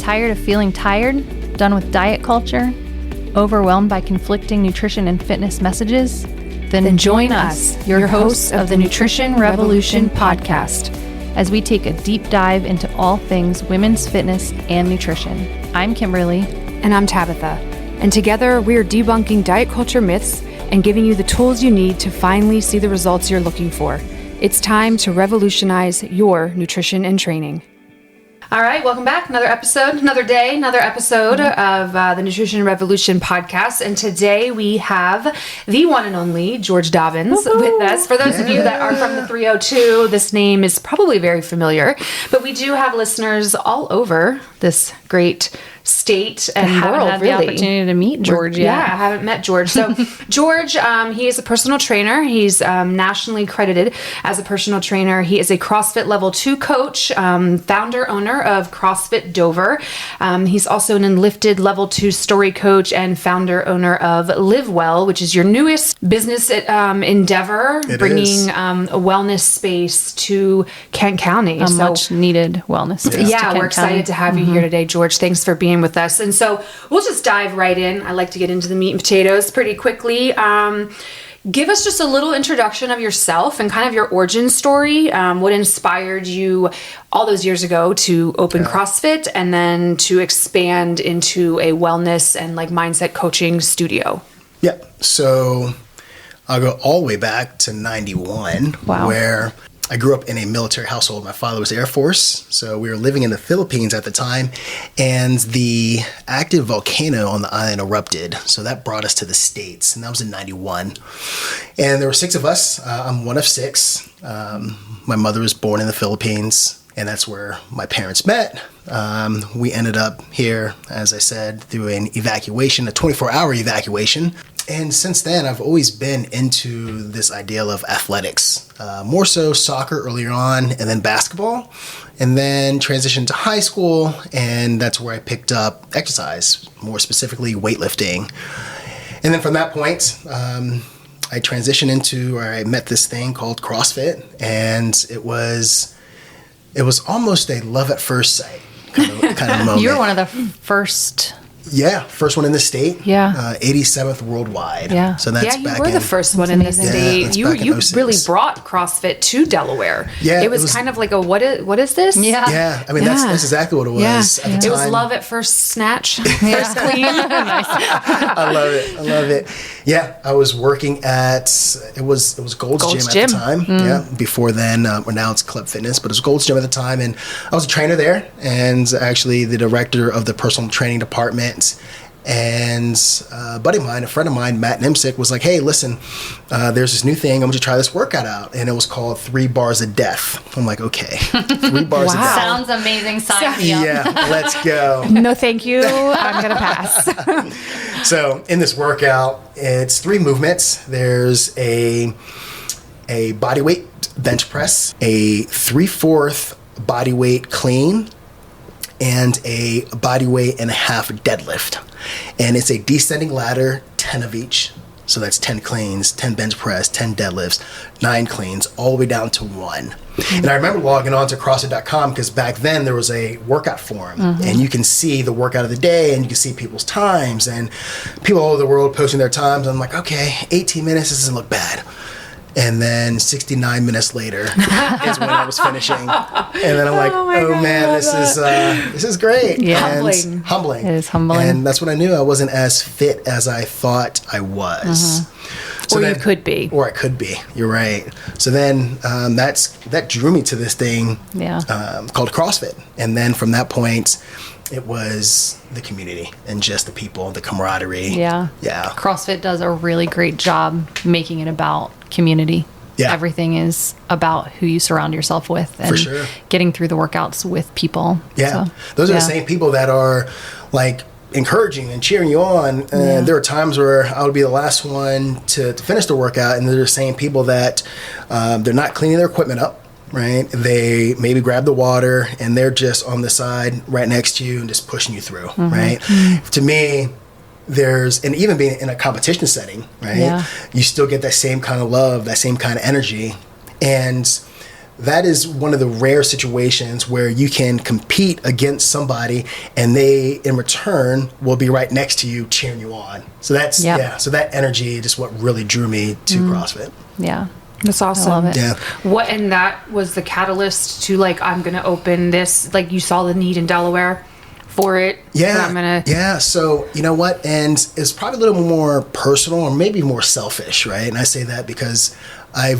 tired of feeling tired? Done with diet culture? Overwhelmed by conflicting nutrition and fitness messages? Then join us, your hosts of the Nutrition Revolution podcast, as we take a deep dive into all things women's fitness and nutrition. I'm Kimberly. And I'm Tabitha. And together we are debunking diet culture myths and giving you the tools you need to finally see the results you're looking for. It's time to revolutionize your nutrition and training. All right, welcome back. Another episode, another day, another episode of the Nutrition Revolution podcast. And today we have the one and only George Dobbins with us. For those of you that are from the 302, this name is probably very familiar, but we do have listeners all over this great state and world, had the opportunity to meet George yet. Yeah, I haven't met George. So George, he is a personal trainer. He's nationally credited as a personal trainer. He is a CrossFit Level 2 coach, founder, owner of CrossFit Dover. He's also an Enlifted Level 2 story coach and founder, owner of Live Well, which is your newest business endeavor, bringing a wellness space to Kent County. A much needed wellness space. Yeah, we're excited to have you here today, George. Thanks for being with us. And so we'll just dive right in. I like to get into the meat and potatoes pretty quickly. Give us just a little introduction of yourself and kind of your origin story. What inspired you all those years ago to open CrossFit and then to expand into a wellness and like mindset coaching studio? Yeah. So I'll go all the way back to 91, where I grew up in a military household. My father was Air Force, so we were living in the Philippines at the time, and the active volcano on the island erupted. So that brought us to the States, and that was in 91. And there were 6 of us. I'm one of 6. My mother was born in the Philippines, and that's where my parents met. We ended up here, as I said, through an evacuation, a 24-hour evacuation. And since then, I've always been into this ideal of athletics, more so soccer earlier on, and then basketball, and then transitioned to high school, and that's where I picked up exercise, more specifically weightlifting. And then from that point, I transitioned into, or I met this thing called CrossFit, and it was almost a love at first sight kind of moment. You were one of the first. Yeah, first one in the state. Yeah. 87th worldwide. Yeah. So that's you were the first one in the state. You really brought CrossFit to Delaware. Yeah. It was kind of like a what is this? Yeah. Yeah. I mean, that's exactly what it was at the time. It was love at first snatch. First clean. Nice. I love it. Yeah. I was working at, it was Gold's Gym at the time. Yeah. Before then, well, now it's Club Fitness, but it was Gold's Gym at the time. And I was a trainer there and actually the director of the personal training department. And a buddy of mine, a friend of mine, Matt Nimsick, was like, hey, listen, there's this new thing. I'm going to try this workout out. And it was called 3 Bars of Death. I'm like, okay, 3 bars of death. Sounds amazing. Sign me up. Yeah, let's go. No, thank you. I'm going to pass. So in this workout, it's 3 movements. There's a body weight bench press, a 3/4 body weight clean, and a body weight and a half deadlift. And it's a descending ladder, 10 of each. So that's 10 cleans, 10 bench press, 10 deadlifts, 9 cleans, all the way down to 1. And I remember logging on to CrossFit.com because back then there was a workout forum and you can see the workout of the day and you can see people's times and people all over the world posting their times. I'm like, okay, 18 minutes doesn't look bad. And then 69 minutes later is when I was finishing. And then I'm like, oh man, this is great. Yeah. And humbling. It is humbling. And that's when I knew I wasn't as fit as I thought I was. So you could be. Or I could be. You're right. So then that drew me to this thing called CrossFit. And then from that point, it was the community and just the people, the camaraderie. Yeah. CrossFit does a really great job making it about community. Yeah. Everything is about who you surround yourself with and getting through the workouts with people. Yeah. So, those are the same people that are like encouraging and cheering you on. And there are times where I would be the last one to finish the workout, and they're the same people that they're not cleaning their equipment up. Right? They maybe grab the water and they're just on the side right next to you and just pushing you through, right? To me, and even being in a competition setting, right? You still get that same kind of love, that same kind of energy. And that is one of the rare situations where you can compete against somebody and they in return will be right next to you cheering you on. So that's so that energy just what really drew me to CrossFit. Yeah. That's awesome. I love it. Yeah. And that was the catalyst to like, I'm going to open this, like you saw the need in Delaware for it. Yeah. So you know what? And it's probably a little more personal or maybe more selfish, right? And I say that because I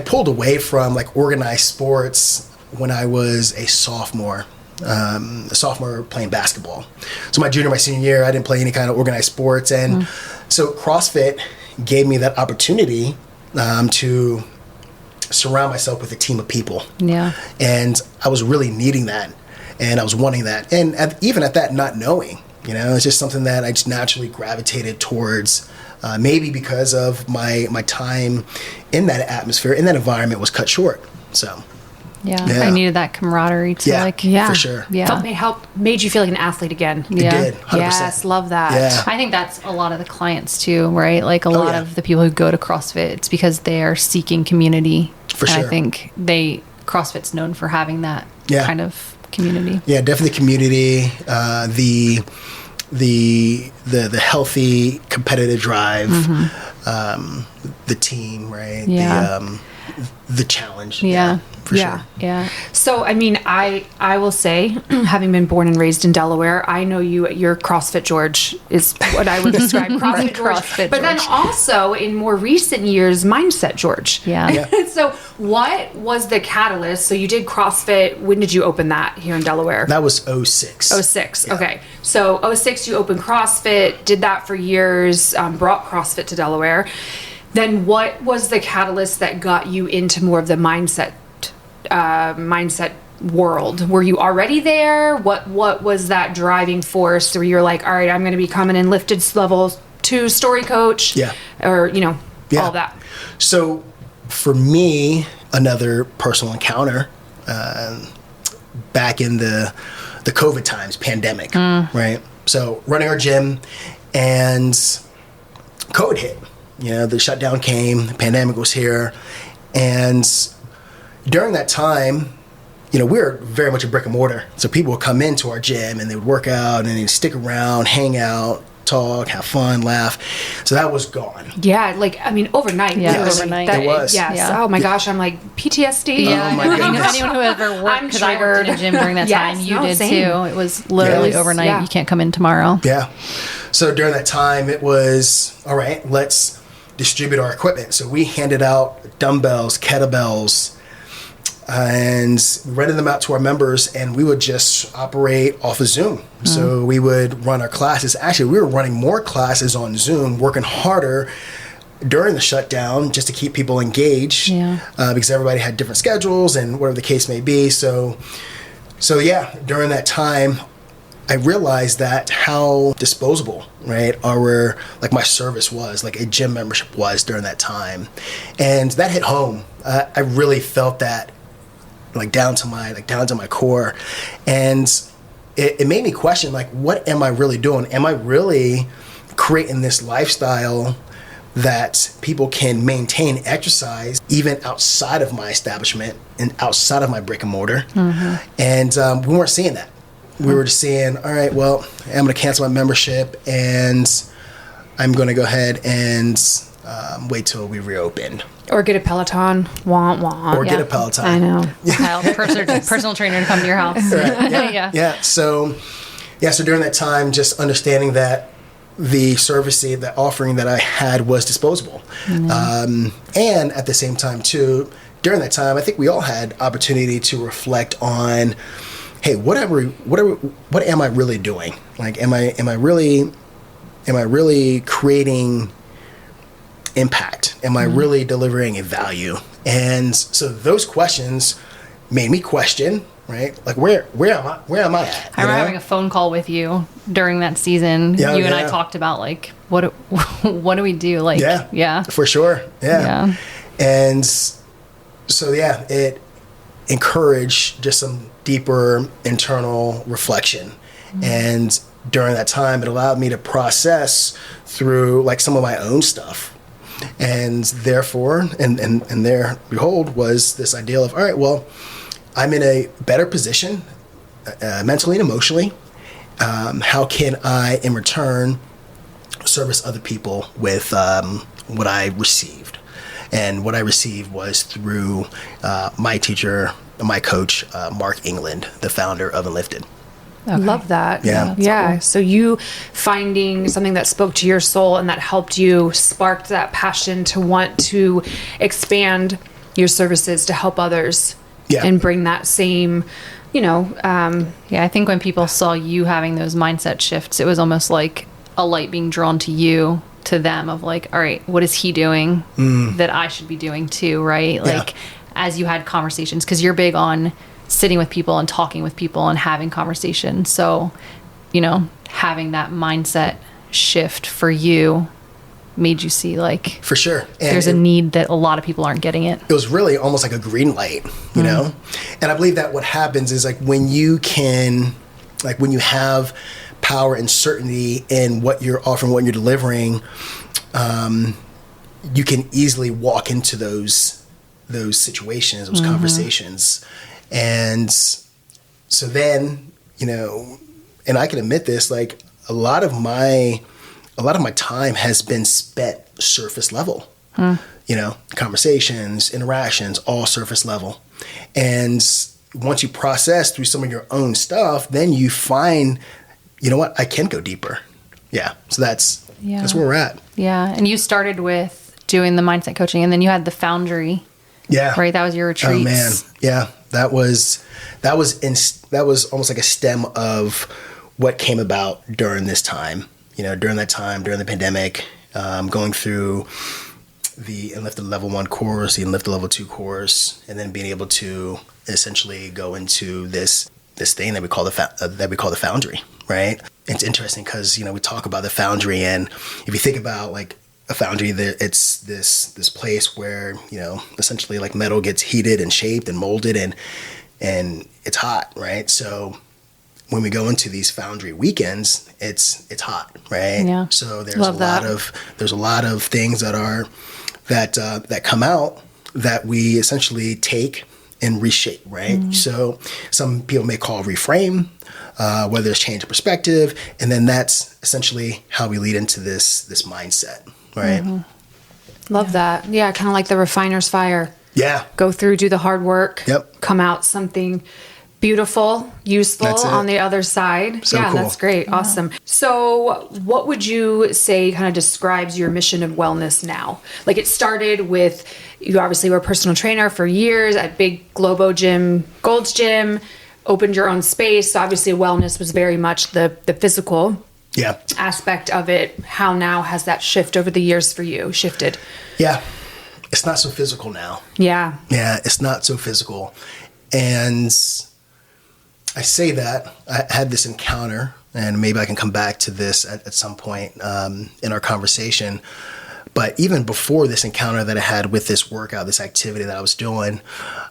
pulled away from like organized sports when I was a sophomore playing basketball. So my junior, my senior year, I didn't play any kind of organized sports. And so CrossFit gave me that opportunity to surround myself with a team of people. Yeah. And I was really needing that. And I was wanting that. And even at that, not knowing, it's just something that I just naturally gravitated towards. Maybe because of my time in that atmosphere, in that environment was cut short. So, I needed that camaraderie to for sure. Yeah. Made you feel like an athlete again. It did, 100%. Yes, love that. Yeah. I think that's a lot of the clients too, right? Like a lot of the people who go to CrossFit, it's because they are seeking community. For sure. I think CrossFit's known for having that kind of community. Yeah, definitely community. The healthy competitive drive, the team, right? Yeah. The challenge. Yeah. For sure. Yeah. So, I mean, I will say, having been born and raised in Delaware, I know you're CrossFit George is what I would describe CrossFit George. CrossFit but then George. also in more recent years, Mindset George. Yeah. So what was the catalyst? So you did CrossFit. When did you open that here in Delaware? That was 06. 06. Yeah. Okay. So 06, you opened CrossFit, did that for years, brought CrossFit to Delaware. Then what was the catalyst that got you into more of the mindset world? Were you already there? What was that driving force where you're like, all right, I'm going to become an Lifted level 2 story coach? Yeah. Or, all that. So for me, another personal encounter, back in the COVID times, pandemic, right? So running our gym and COVID hit. The shutdown came, the pandemic was here. And during that time, we were very much a brick and mortar. So people would come into our gym and they would work out and they'd stick around, hang out, talk, have fun, laugh. So that was gone. Yeah, overnight. Yeah, overnight. It was. Yes. Yeah. Oh my gosh, I'm like PTSD. Yeah, Oh my goodness. anyone who ever worked, because I worked in a gym during that time, you did same. too. It was literally overnight. Yeah. You can't come in tomorrow. Yeah. So during that time, it was, all right, let's distribute our equipment. So we handed out dumbbells, kettlebells, and rented them out to our members, and we would just operate off of Zoom. So we would run our classes. Actually, we were running more classes on Zoom, working harder during the shutdown just to keep people engaged, because everybody had different schedules and whatever the case may be. So during that time, I realized that how disposable, right, my service was, like a gym membership was during that time. And that hit home. I really felt that down to my core. And it made me question, what am I really doing? Am I really creating this lifestyle that people can maintain exercise even outside of my establishment and outside of my brick and mortar? And we weren't seeing that. We were just saying, all right, well, I'm going to cancel my membership and I'm going to go ahead and wait till we reopen. Or get a Peloton. Wah, wah. Or get a Peloton. I know. Personal trainer to come to your house. Right. Yeah. So during that time, just understanding that the service, the offering that I had was disposable. And at the same time, too, during that time, I think we all had opportunity to reflect on, hey, what am I really doing? Am I really creating impact? Am I really delivering a value? And so those questions made me question, right? Where am I at? I remember having a phone call with you during that season. You and I talked about what do we do? For sure. Yeah. And so it encouraged just some deeper internal reflection. And during that time, it allowed me to process through some of my own stuff. And therefore, and there, behold, was this ideal of, all right, well, I'm in a better position mentally and emotionally. How can I, in return, service other people with what I received? And what I received was through my teacher, my coach, Mark England, the founder of Enlifted. Okay. Love that. Yeah. Yeah. Cool. So you finding something that spoke to your soul and that helped you, sparked that passion to want to expand your services to help others and bring that same, I think when people saw you having those mindset shifts, it was almost like a light being drawn to you, to them, of like, all right, what is he doing that I should be doing too, right? Like, as you had conversations, because you're big on sitting with people and talking with people and having conversations. So, having that mindset shift for you made you see, like, for sure, and there's a need that a lot of people aren't getting it. It was really almost like a green light, you know? And I believe that what happens is, like, when you have power and certainty in what you're offering, what you're delivering, you can easily walk into those situations, those conversations. And so then, and I can admit this, like, a lot of my time has been spent surface level, conversations, interactions, all surface level. And once you process through some of your own stuff, then you find, you know what, I can go deeper. Yeah. So that's where we're at. Yeah. And you started with doing the mindset coaching, and then you had the Foundry. Yeah. Right. That was your retreats. Oh man. Yeah. That was almost like a stem of what came about during this time, during the pandemic, going through the Enlifted Level 1 course, the Enlifted Level 2 course, and then being able to essentially go into this thing that we call the Foundry, right? It's interesting because, we talk about the Foundry, and if you think about, like, a foundry, it's this place where, essentially, like, metal gets heated and shaped and molded and it's hot, right? So when we go into these foundry weekends, it's hot, right? Yeah. So there's a lot of things that come out that we essentially take and reshape, right? So some people may call reframe, whether it's change of perspective, and then that's essentially how we lead into this mindset, right? Love that. Yeah, kind of like the refiner's fire. Yeah. Go through, do the hard work. Yep. Come out something beautiful, useful on the other side. So cool. That's great. Yeah. Awesome. So what would you say kind of describes your mission of wellness now? Like, it started with, you obviously were a personal trainer for years at big Globo Gym, Gold's Gym, opened your own space. So obviously wellness was very much the physical aspect of it. How now has that shift over the years for you shifted? Yeah. It's not so physical now. Yeah. Yeah, it's not so physical. And I say that I had this encounter, and maybe I can come back to this at some point in our conversation. But even before this encounter that I had with this workout, this activity that I was doing,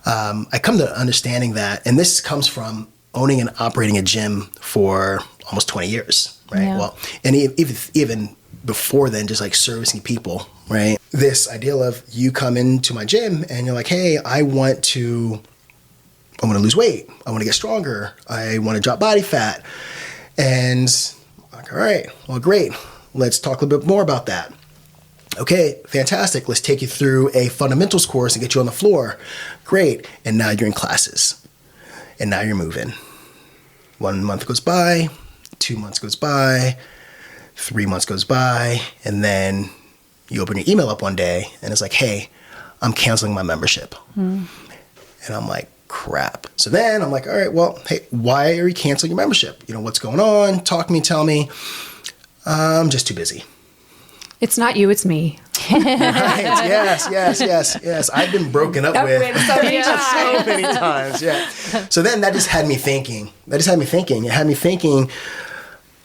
I come to understanding that, and this comes from owning and operating a gym for almost 20 years, right? Yeah. Well, and even before then, just like servicing people, right? This ideal of you come into my gym and you're like, hey, I want to lose weight. I want to get stronger. I want to drop body fat. And I'm like, all right, well, great. Let's talk a little bit more about that. Okay, fantastic. Let's take you through a fundamentals course and get you on the floor. Great. And now you're in classes. And now you're moving. 1 month goes by, 2 months goes by, 3 months goes by, and then you open your email up one day and it's like, hey, I'm canceling my membership. And I'm like, crap. So then I'm like, all right, well, hey, why are you canceling your membership? What's going on? Talk to me, tell me. I'm just too busy. It's not you, it's me. Right. Yes. I've been broken up with so many times. so many times. Yeah. So then that just had me thinking. It had me thinking,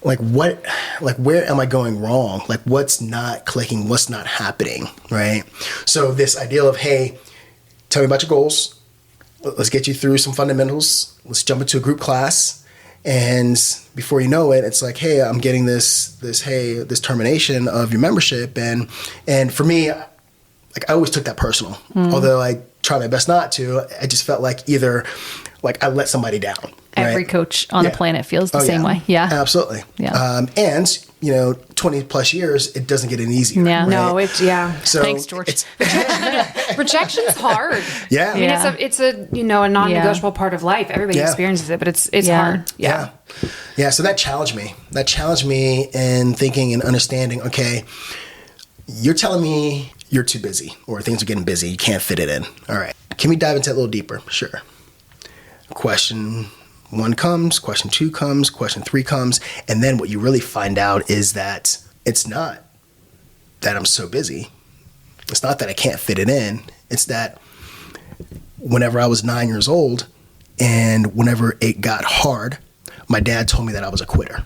where am I going wrong? Like, what's not clicking? What's not happening? Right. So this ideal of, hey, tell me about your goals. Let's get you through some fundamentals. Let's jump into a group class. And before you know it, it's like, hey, I'm getting this termination of your membership. And for me, I always took that personal. Although I try my best not to, I just felt like either like I let somebody down. Every right? coach on the planet feels the same way. Yeah. Absolutely. Yeah. And, 20 plus years, it doesn't get any easier. Yeah. Right? No, So Thanks, George. Rejection's hard. Yeah. I mean, it's a a non-negotiable part of life. Everybody experiences it, but it's hard. Yeah. So that challenged me. That challenged me in thinking and understanding, okay, you're telling me you're too busy or things are getting busy. You can't fit it in. All right. Can we dive into it a little deeper? Sure. Question 1 comes, question 2 comes, question 3 comes. And then what you really find out is that it's not that I'm so busy. It's not that I can't fit it in. It's that whenever I was 9 years old and whenever it got hard, my dad told me that I was a quitter.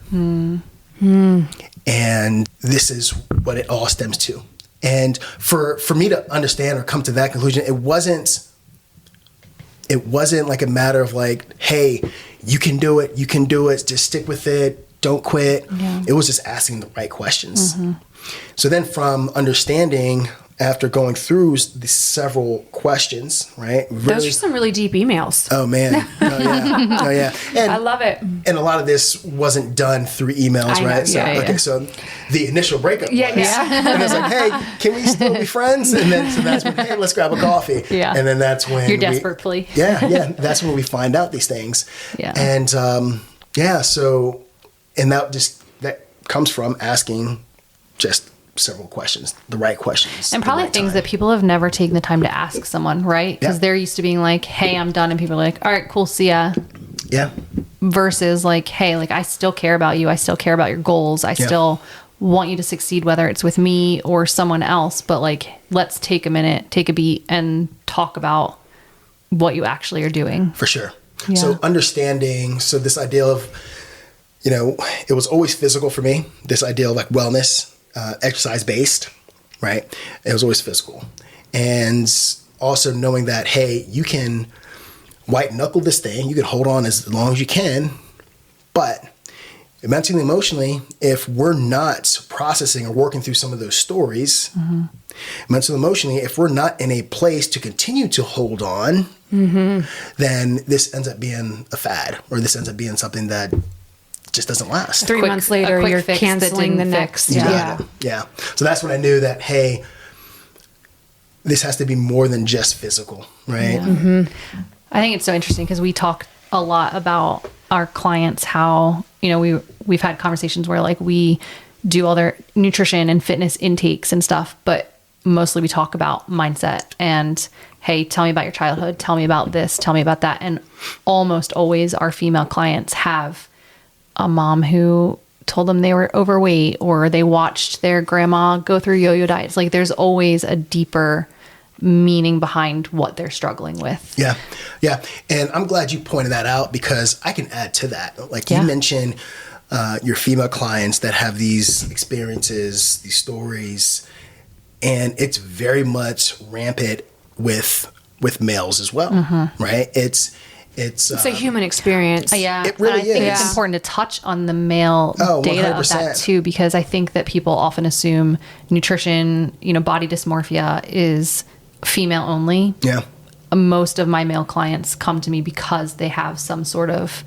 And this is what it all stems to. And for me to understand or come to that conclusion, it wasn't like a matter of like, hey, you can do it, just stick with it, don't quit. Yeah. It was just asking the right questions. So then from understanding, after going through the several questions, right? Those are some really deep emails. Oh man. Oh yeah. And I love it. And a lot of this wasn't done through emails, I know, right? yeah, Okay, so the initial breakup was. Yeah. And it's like, hey, can we still be friends? And then so that's when, hey, let's grab a coffee. Yeah. And then that's when Your desperate plea. That's when we find out these things. Yeah. And so that comes from asking just several questions, the right questions. And probably things that people have never taken the time to ask someone, right? Because they're used to being like, hey, I'm done. And people are like, all right, cool, see ya. Yeah. Versus like, hey, like I still care about you. I still care about your goals. I still want you to succeed, whether it's with me or someone else. But like, let's take a minute, take a beat and talk about what you actually are doing. For sure. Yeah. So understanding, this idea of, it was always physical for me, this idea of like wellness, exercise based, right? It was always physical. And also knowing that, hey, you can white knuckle this thing, you can hold on as long as you can, but mentally and emotionally, if we're not processing or working through some of those stories, mentally and emotionally, if we're not in a place to continue to hold on, then this ends up being a fad, or this ends up being something that just doesn't last. 3 months later, you're canceling the next. Yeah. So that's when I knew that, hey, this has to be more than just physical, right? Yeah. I think it's so interesting because we talk a lot about our clients, how, we've had conversations where like we do all their nutrition and fitness intakes and stuff, but mostly we talk about mindset and, hey, tell me about your childhood, tell me about this, tell me about that. And almost always our female clients have a mom who told them they were overweight, or they watched their grandma go through yo-yo diets. Like there's always a deeper meaning behind what they're struggling with. Yeah. And I'm glad you pointed that out because I can add to that. Like you mentioned your female clients that have these experiences, these stories, and it's very much rampant with males as well, right? It's a human experience. Yeah. It really I think is. it's important to touch on the male data 100%. of that too, because I think that people often assume nutrition, body dysmorphia is female only. Yeah. Most of my male clients come to me because they have some sort of,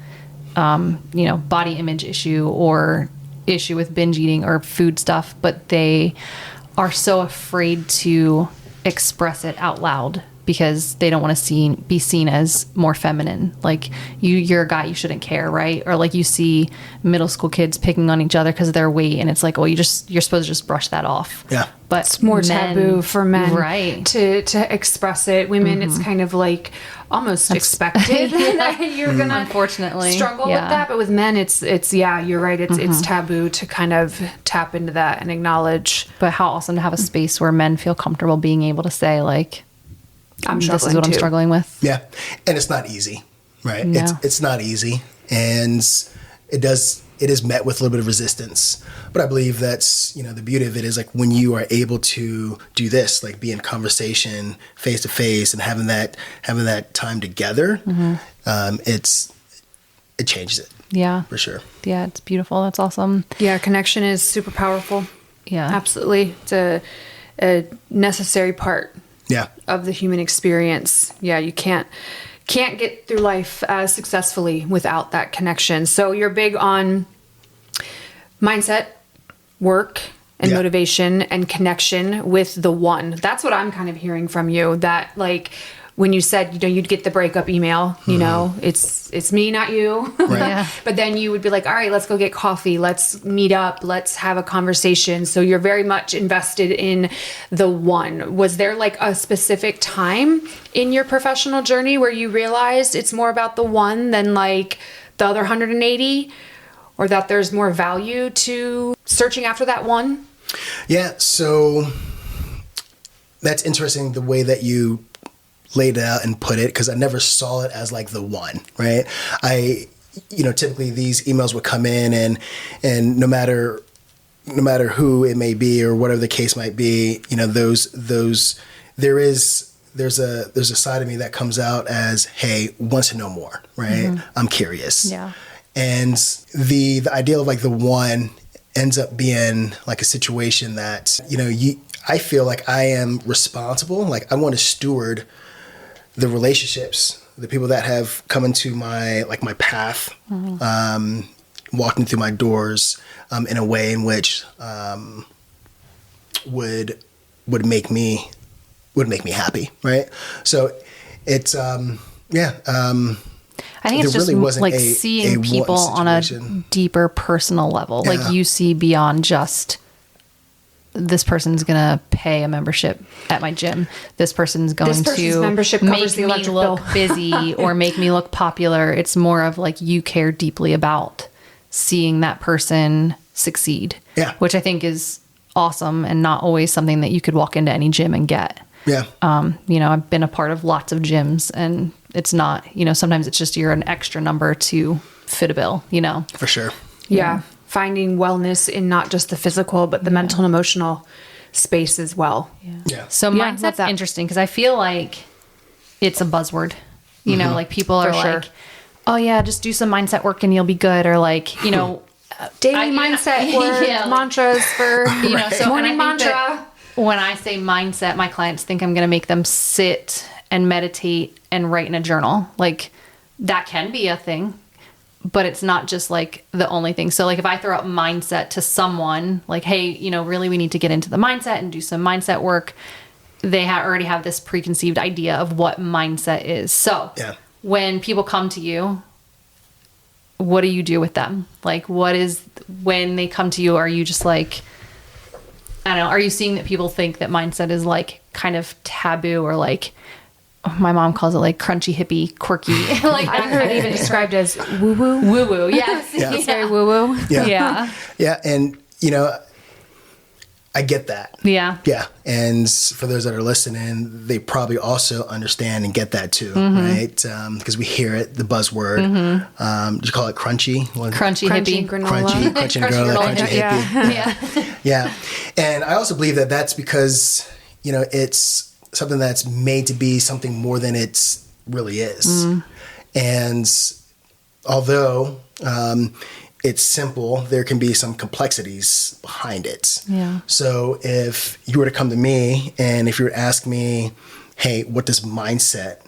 body image issue or issue with binge eating or food stuff, but they are so afraid to express it out loud because they don't want to be seen as more feminine. Like you're a guy, you shouldn't care, right? Or like you see middle school kids picking on each other because of their weight, and it's like, well, you're supposed to just brush that off. Yeah, but it's more taboo for men, right? To express it. Women, it's kind of like almost expected that you're gonna unfortunately struggle with that. But with men, it's you're right. It's taboo to kind of tap into that and acknowledge. But how awesome to have a space where men feel comfortable being able to say like, this is what I'm struggling with. Yeah. And it's not easy, right? No. It's not easy. And it is met with a little bit of resistance. But I believe that's, the beauty of it is like when you are able to do this, like be in conversation face to face and having that time together, it changes it. Yeah. For sure. Yeah. It's beautiful. That's awesome. Yeah. Connection is super powerful. Yeah. Absolutely. a necessary part Yeah. of the human experience. Yeah, you can't get through life as successfully without that connection. So you're big on mindset, work, and motivation and connection with the one. That's what I'm kind of hearing from you, that like when you said, you know, you'd get the breakup email, you know, it's me, not you. Right. Yeah. But then you would be like, all right, let's go get coffee. Let's meet up. Let's have a conversation. So you're very much invested in the one. Was there like a specific time in your professional journey where you realized it's more about the one than like the other 180, or that there's more value to searching after that one? Yeah. So that's interesting, the way that you laid it out and put it, because I never saw it as like the one, right? Typically these emails would come in and no matter who it may be or whatever the case might be, you know, there's a side of me that comes out as, hey, wants to know more, right? I'm curious. Yeah. And the ideal of like the one ends up being like a situation that, you know, I feel like I am responsible. Like I want to steward the relationships, the people that have come into my path, walking through my doors, in a way in which would make me happy, right? So it's I think it's just really like seeing people on a deeper personal level. Yeah. Like you see beyond just, this person's going to pay a membership at my gym. This person's going to membership make me look busy or make me look popular. It's more of like you care deeply about seeing that person succeed. Yeah. Which I think is awesome and not always something that you could walk into any gym and get. Yeah. You know, I've been a part of lots of gyms, and it's not, you know, sometimes it's just you're an extra number to fit a bill, you know? For sure. Yeah. Finding wellness in not just the physical, but the mental and emotional space as well. Yeah. So mindset's interesting because I feel like it's a buzzword. You know, like people are like, oh yeah, just do some mindset work and you'll be good. Or like, you know, daily mindset work, mantras for, you know, so morning mantra. When I say mindset, my clients think I'm going to make them sit and meditate and write in a journal. Like that can be a thing, but it's not just like the only thing. So like if I throw out mindset to someone like, hey, you know, really we need to get into the mindset and do some mindset work, they already have this preconceived idea of what mindset is. So when people come to you, what do you do with them? Like when they come to you, are you just like, I don't know, are you seeing that people think that mindset is like kind of taboo, or like, my mom calls it like crunchy, hippie, quirky. Like I've heard it even described as woo-woo. Woo-woo, yes. It's very woo-woo. Yeah. And, you know, I get that. Yeah. Yeah. And for those that are listening, they probably also understand and get that too, right? Because we hear it, the buzzword. Do you call it crunchy? Crunchy, hippie. Granola. Crunchy granola, crunchy hippie. Yeah. And I also believe that that's because, you know, it's something that's made to be something more than it really is. And although it's simple, there can be some complexities behind it. Yeah. So if you were to come to me and if you were to ask me, hey, what does mindset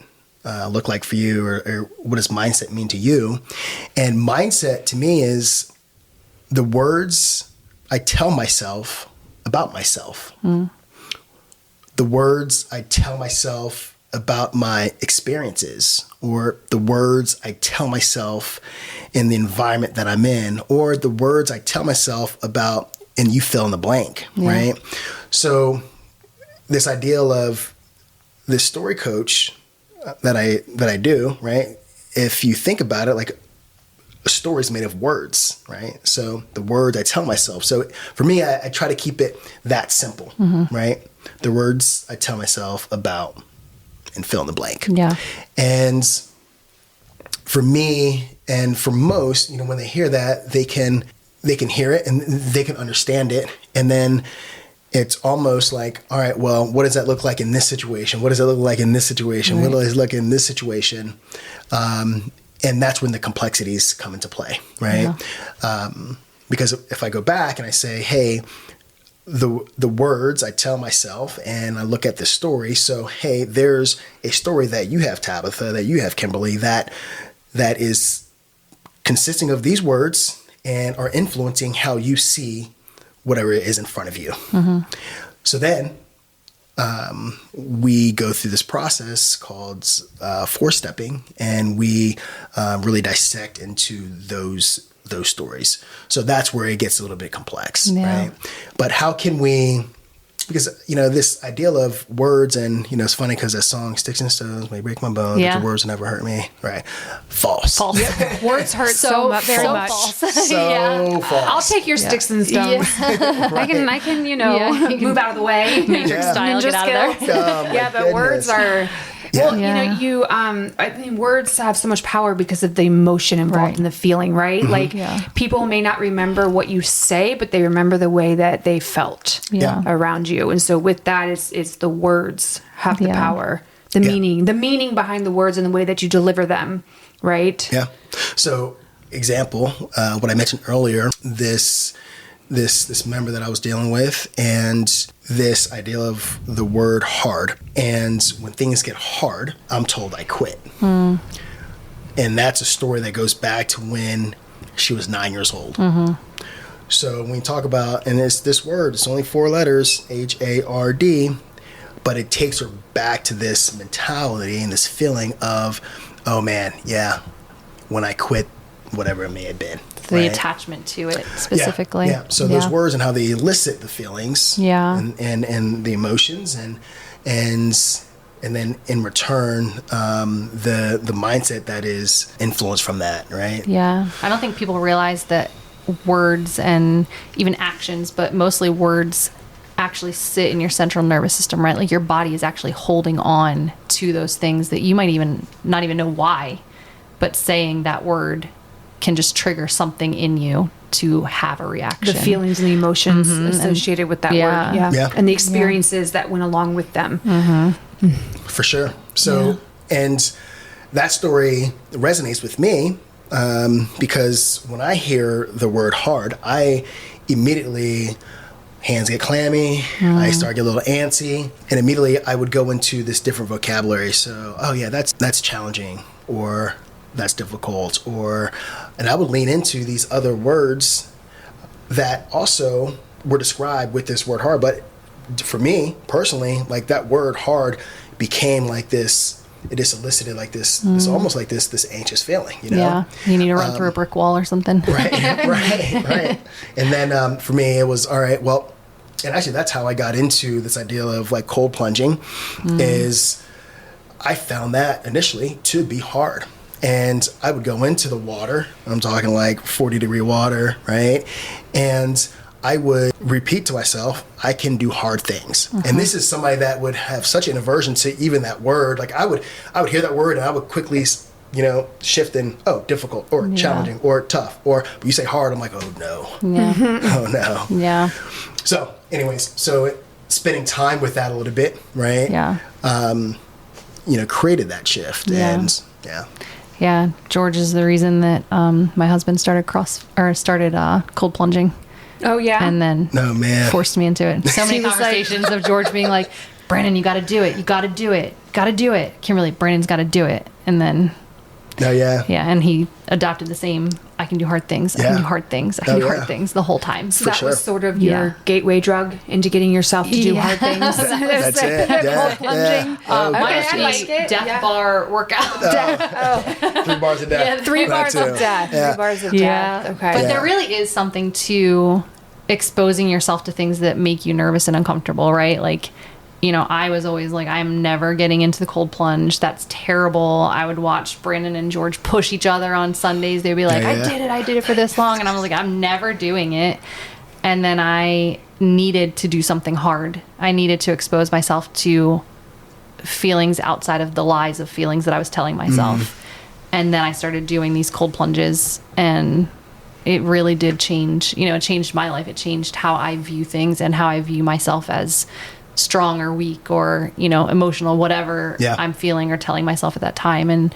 look like for you, or what does mindset mean to you? And mindset to me is the words I tell myself about myself. The words I tell myself about my experiences, or the words I tell myself in the environment that I'm in, or the words I tell myself about, and you fill in the blank, right? So this ideal of this story coach that I do, right? If you think about it, like a story is made of words, right? So the words I tell myself. So for me, I try to keep it that simple, right? The words I tell myself about, and fill in the blank. Yeah. And for me and for most, you know, when they hear that, they can hear it and they can understand it. And then it's almost like, all right, well, what does that look like in this situation? What does it look like in this situation? What does it look in this situation? And that's when the complexities come into play, right? Because if I go back and I say, hey, the words I tell myself, and I look at the story. So, hey, there's a story that you have, Tabitha, that you have, Kimberly, that is consisting of these words and are influencing how you see whatever it is in front of you. So then we go through this process called four-stepping, and we really dissect into those stories. So that's where it gets a little bit complex, right? But how can we, because, this ideal of words, and, it's funny because that song, Sticks and Stones may break my bones, but your words will never hurt me, right? False. Words hurt so much. Very much. False. I'll take your sticks and stones. Right. I can, move out of the way. Matrix style, get out of there. Oh, but words are... Well, I think words have so much power because of the emotion involved in the feeling, right? Like people may not remember what you say, but they remember the way that they felt around you. And so with that, it's the words have the power, the meaning behind the words and the way that you deliver them, right? Yeah. So example, what I mentioned earlier, this member that I was dealing with, and this idea of the word hard. And when things get hard, I'm told I quit. And that's a story that goes back to when she was 9 years old. So when we talk about, and it's this word, it's only 4 letters, H-A-R-D, but it takes her back to this mentality and this feeling of, oh man, when I quit, whatever it may have been. The attachment to it specifically. Yeah. So those words and how they elicit the feelings and the emotions and then in return, the mindset that is influenced from that, right? Yeah. I don't think people realize that words and even actions, but mostly words actually sit in your central nervous system, right? Like your body is actually holding on to those things that you might even not even know why, but saying that word can just trigger something in you to have a reaction. The feelings and the emotions associated with that word. Yeah. And the experiences that went along with them. For sure. So, and that story resonates with me because when I hear the word hard, I immediately, hands get clammy, I start getting a little antsy, and immediately I would go into this different vocabulary. So, that's challenging, or that's difficult, and I would lean into these other words that also were described with this word hard. But for me personally, like that word hard became like this, it just elicited like this almost like this anxious feeling, Yeah, you need to run through a brick wall or something. Right. And then for me, it was, all right, well, and actually that's how I got into this idea of like cold plunging, is I found that initially to be hard. And I would go into the water, I'm talking like 40-degree water, right? And I would repeat to myself, I can do hard things. And this is somebody that would have such an aversion to even that word. Like I would hear that word and I would quickly, shift in, difficult or challenging or tough. Or you say hard, I'm like, oh no. Oh no. Yeah. So anyways, spending time with that a little bit, right? Yeah. Created that shift. Yeah. And Yeah, George is the reason that my husband started cold plunging. Oh yeah, and then forced me into it. So many conversations of George being like, "Brandon, you got to do it. You got to do it. Got to do it." Kimberly, Brandon's got to do it, and then. And he adopted the same. I can do hard things. I can do hard things. I can do hard things the whole time. So that was sort of your gateway drug into getting yourself to do hard things. That's it. Cold plunging. Death bar workout. 3 bars of death. 3 bars of death. 3 bars of death. Okay. But there really is something to exposing yourself to things that make you nervous and uncomfortable, right? Like, I was always like, I'm never getting into the cold plunge. That's terrible. I would watch Brandon and George push each other on Sundays. They'd be like, I did it for this long. And I was like, I'm never doing it. And then I needed to do something hard. I needed to expose myself to feelings outside of the lies of feelings that I was telling myself. And then I started doing these cold plunges, and it really did change. It changed my life. It changed how I view things and how I view myself as strong or weak or, emotional, whatever I'm feeling or telling myself at that time. And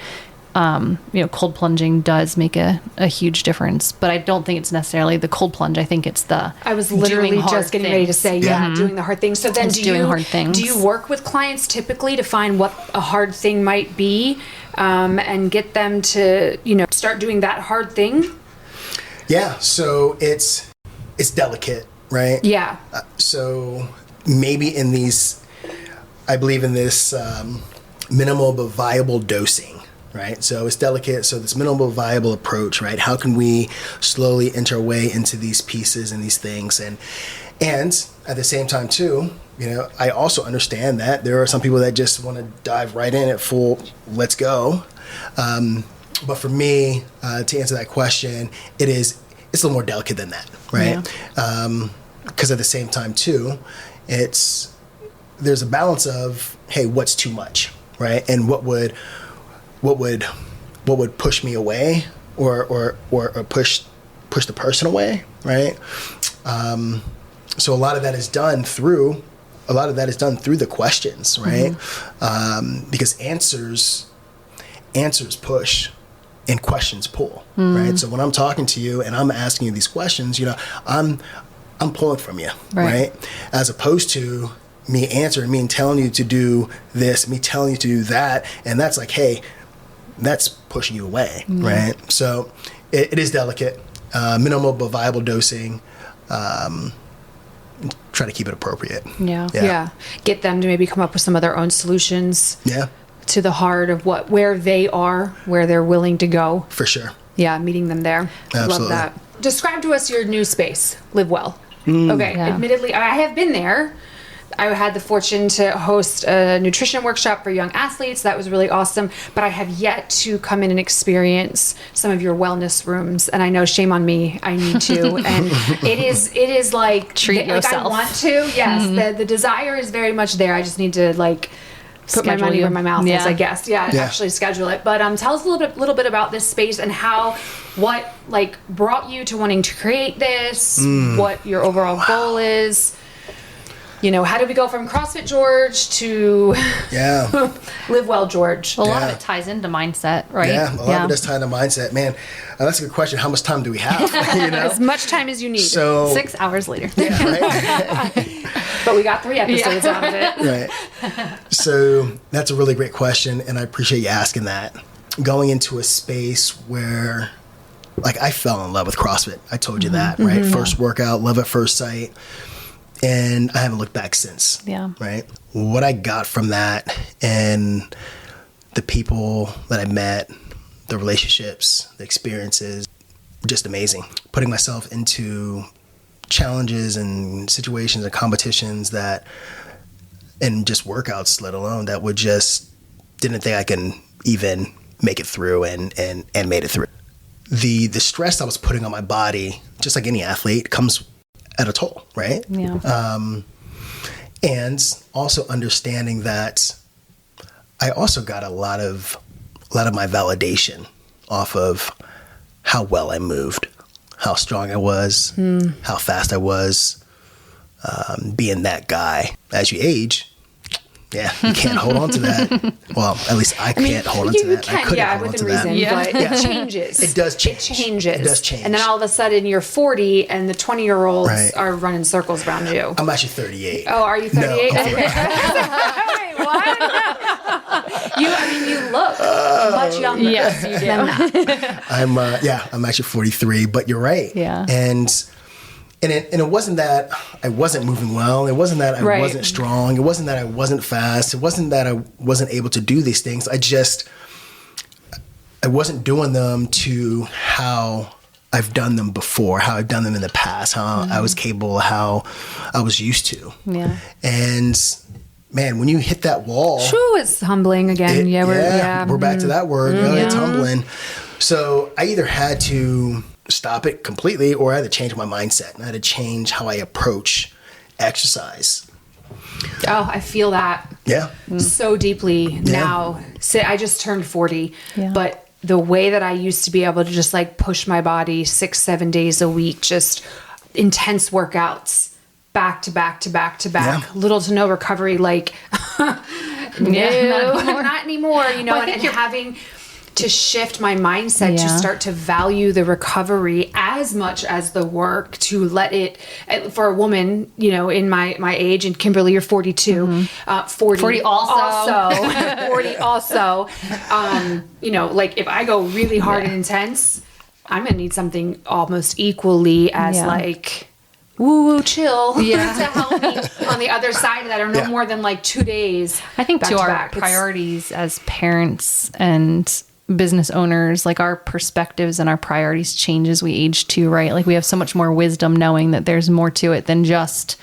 cold plunging does make a huge difference, but I don't think it's necessarily the cold plunge. I think it's I was literally just getting ready to say, doing the hard things. So then do you work with clients typically to find what a hard thing might be, and get them to, start doing that hard thing? Yeah. So it's delicate, right? Yeah. So maybe I believe in this minimal but viable dosing. Right. So it's delicate. So this minimal viable approach, right? How can we slowly enter our way into these pieces and these things? And at the same time too, I also understand that there are some people that just want to dive right in at full, let's go. But for me, to answer that question, it's a little more delicate than that. Right. Yeah. Because at the same time too, there's a balance of, hey, what's too much, right? And what would push me away or push the person away, right? So a lot of that is done through the questions, right? Mm-hmm. Because answers push and questions pull, right? So when I'm talking to you and I'm asking you these questions, I'm pulling from you, right? As opposed to me answering, me telling you to do this, me telling you to do that, and that's like, hey, that's pushing you away, right? So it is delicate, minimal but viable dosing. Try to keep it appropriate. Yeah. Get them to maybe come up with some of their own solutions. Yeah. To the heart of where they are, where they're willing to go. For sure. Yeah, meeting them there. Absolutely. Love that. Describe to us your new space, Live Well. Okay. Yeah. Admittedly, I have been there. I had the fortune to host a nutrition workshop for young athletes. That was really awesome. But I have yet to come in and experience some of your wellness rooms. And I know, shame on me, I need to. And it is like, treat yourself. I want to. Yes. Mm-hmm. The desire is very much there. I just need to put my money where my mouth is, I guess. Yeah, actually schedule it. But tell us a little bit about this space and what brought you to wanting to create this, what your overall goal is. How did we go from CrossFit George to Live Well George? A lot of it ties into mindset, right? Yeah, a lot of it does tie into mindset. Man, that's a good question. How much time do we have? As much time as you need. So 6 hours later. Yeah, right? But we got 3 episodes out of it. Right. So that's a really great question, and I appreciate you asking that. Going into a space where, I fell in love with CrossFit. I told you that, right? First workout, love at first sight. And I haven't looked back since. Yeah. Right. What I got from that and the people that I met, the relationships, the experiences, just amazing. Putting myself into challenges and situations and competitions and just workouts, let alone, that would just didn't think I can even make it through and made it through. The stress I was putting on my body, just like any athlete, comes at a toll, right? Yeah. And also understanding that I also got a lot of my validation off of how well I moved, how strong I was, how fast I was, being that guy. As you age, you can't hold on to that. Well, at least I can't hold on to that. I couldn't hold on to that. But it changes. It does change. It does change. And then all of a sudden you're 40 and the 20-year-olds are running circles around you. I'm actually 38. Oh, are you 38? No, Wait, what? You look much younger. Yes, you do. I'm actually 43, but you're right. Yeah. And it wasn't that I wasn't moving well. It wasn't that I wasn't strong. It wasn't that I wasn't fast. It wasn't that I wasn't able to do these things. I wasn't doing them to how I've done them before, how I've done them in the past, how I was capable, how I was used to. Yeah. And man, when you hit that wall, it's humbling again. We're back to that word. It's humbling. So I either had to stop it completely, or I had to change my mindset. I had to change how I approach exercise. Oh, I feel that. Yeah. So deeply now. So I just turned 40, but the way that I used to be able to just push my body 6-7 days a week, just intense workouts, back to back to back to back, little to no recovery, not anymore, and having to shift my mindset to start to value the recovery as much as the work, to let it, for a woman, you know, in my age, and Kimberly, you're 42, 40 also 40 also, you know, like if I go really hard and intense, I'm going to need something almost equally as like woo chill to help me on the other side of that, or no more than like 2 days. I think to our priorities as parents and business owners, like our perspectives and our priorities change as we age too, right? Like we have so much more wisdom knowing that there's more to it than just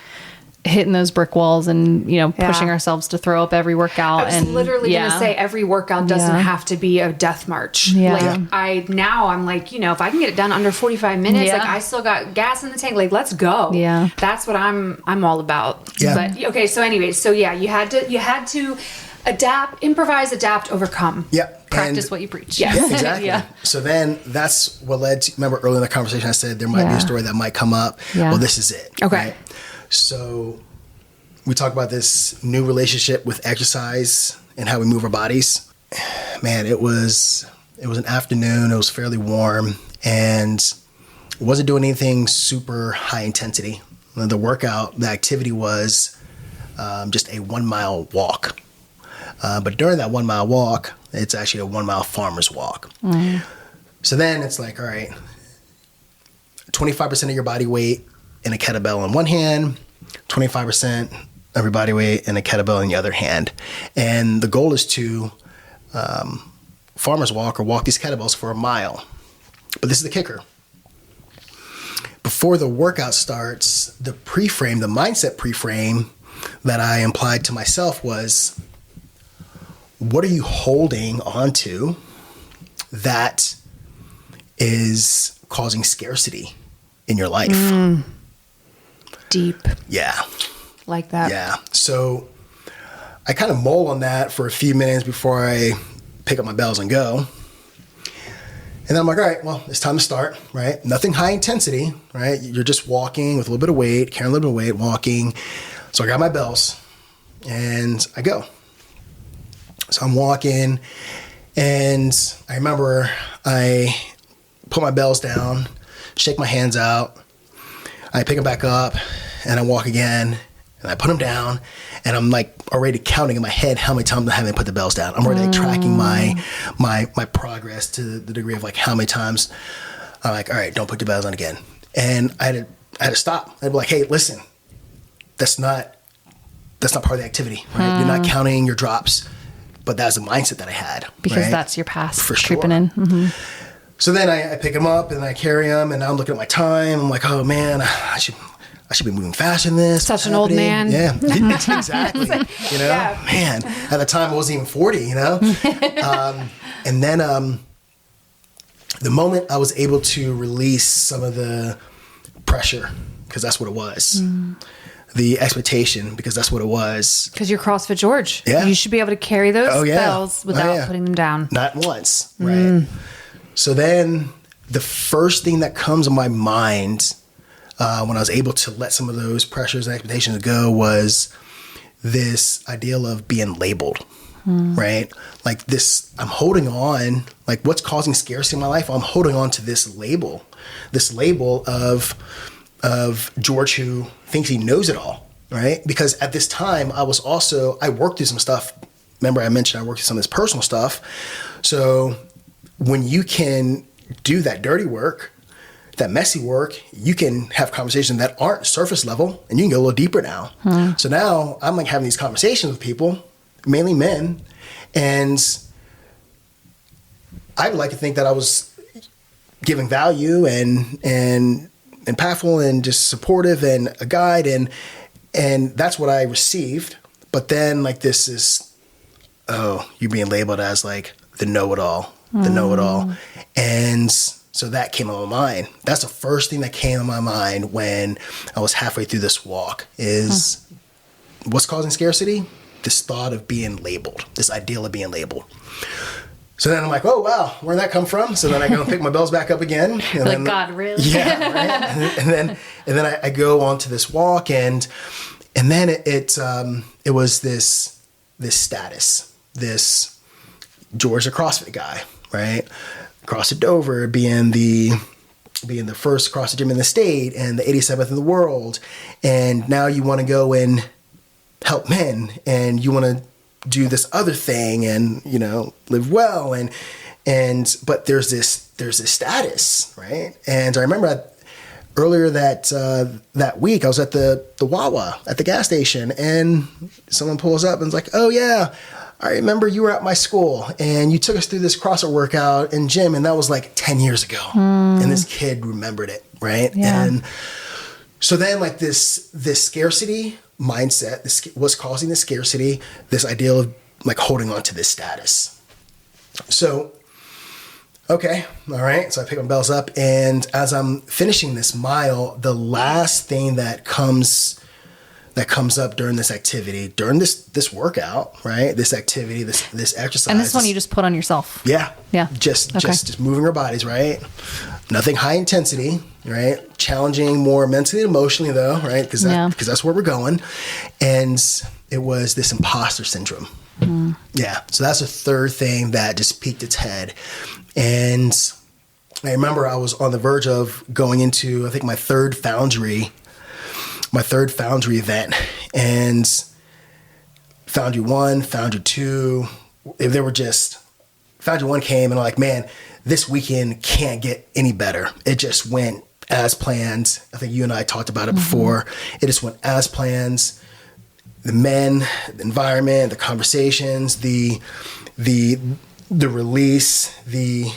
hitting those brick walls and, you know, pushing ourselves to throw up every workout. I was literally going to say every workout doesn't have to be a death march. Like I'm like, you know, if I can get it done under 45 minutes, like I still got gas in the tank, like let's go. Yeah. That's what I'm all about. Yeah. But okay. So anyways, so you had to adapt, improvise, adapt, overcome. Yep. Practice what you preach. Yeah, exactly. So then that's what led to, remember earlier in the conversation I said there might be a story that might come up. Well, this is it. Okay. Right? So we talk about this new relationship with exercise and how we move our bodies. Man, it was an afternoon. It was fairly warm and wasn't doing anything super high intensity. The workout, the activity was just a 1 mile walk. But during that 1 mile walk, it's actually a 1 mile farmer's walk. So then it's like, all right, 25% of your body weight in a kettlebell in one hand, 25% of your body weight in a kettlebell in the other hand. And the goal is to farmer's walk or walk these kettlebells for a mile. But this is the kicker. Before the workout starts, the pre-frame, the mindset pre-frame that I implied to myself was, what are you holding onto that is causing scarcity in your life? Deep. Yeah. Like that. Yeah. So I kind of mull on that for a few minutes before I pick up my bells and go. And then I'm like, all right, well, it's time to start, right? Nothing high intensity, right? You're just walking with a little bit of weight, carrying a little bit of weight, walking. So I got my bells and I go. So I'm walking and I remember I put my bells down, shake my hands out. I pick them back up and I walk again and I put them down and I'm like already counting in my head how many times I haven't put the bells down. I'm already like tracking my progress to the degree of like how many times I'm like, all right, don't put the bells on again. And I had to stop. I'd be like, hey, listen, that's not part of the activity, right? You're not counting your drops. But that's the mindset that I had. Because that's your past creeping in. So then I pick them up and I carry them and now I'm looking at my time. I'm like, oh man, I should be moving faster than this. Such an old man. Yeah, exactly. You know, man, at the time I wasn't even 40, you know? And then the moment I was able to release some of the pressure, because that's what it was. The expectation, because that's what it was. Because you're CrossFit George. Yeah. You should be able to carry those bells without putting them down. Not once, right? So then the first thing that comes to my mind when I was able to let some of those pressures and expectations go was this ideal of being labeled, right? Like this, I'm holding on, like what's causing scarcity in my life? I'm holding on to this label of George who thinks he knows it all, right? Because at this time, I worked through some stuff. Remember I mentioned I worked through some of this personal stuff. So when you can do that dirty work, that messy work, you can have conversations that aren't surface level and you can go a little deeper now. So now I'm like having these conversations with people, mainly men, and I would like to think that I was giving value and impactful and just supportive and a guide and that's what I received. But then like this is, you're being labeled as like the know-it-all. And so that came on my mind. That's the first thing that came on my mind when I was halfway through this walk is what's causing scarcity? This thought of being labeled, this ideal of being labeled. So then I'm like, oh, wow, where'd that come from? So then I go and pick my bells back up again. And like, God, really? Yeah, right? And then I go on to this walk and then it was this status, this George the CrossFit guy, right? CrossFit Dover being the first CrossFit gym in the state and the 87th in the world. And now you want to go and help men and you want to do this other thing and, you know, live well. But there's this status, right? And I remember earlier that week, I was at the Wawa at the gas station, and someone pulls up and is like, "Oh yeah, I remember you were at my school and you took us through this CrossFit workout in gym, and that was like 10 years ago." And this kid remembered it, right? Yeah. And so then, like this scarcity mindset, this was causing the scarcity, this idea of like holding on to this status. So. Okay. All right. So I pick my bells up, and as I'm finishing this mile, the last thing that comes up during this activity, during this workout, right? This activity, this exercise. And this one you just put on yourself. Yeah. Yeah. Just moving our bodies, right? Nothing high intensity, right? Challenging more mentally and emotionally though, right? Because that's where we're going. And it was this imposter syndrome. Yeah. So that's the third thing that just peeked its head. And I remember I was on the verge of going into, I think, my third Foundry event. And Foundry 1, Foundry 2, Foundry 1 came and I'm like, man, this weekend can't get any better. It just went as planned. I think you and I talked about it before. It just went as planned. The men, the environment, the conversations, the release, the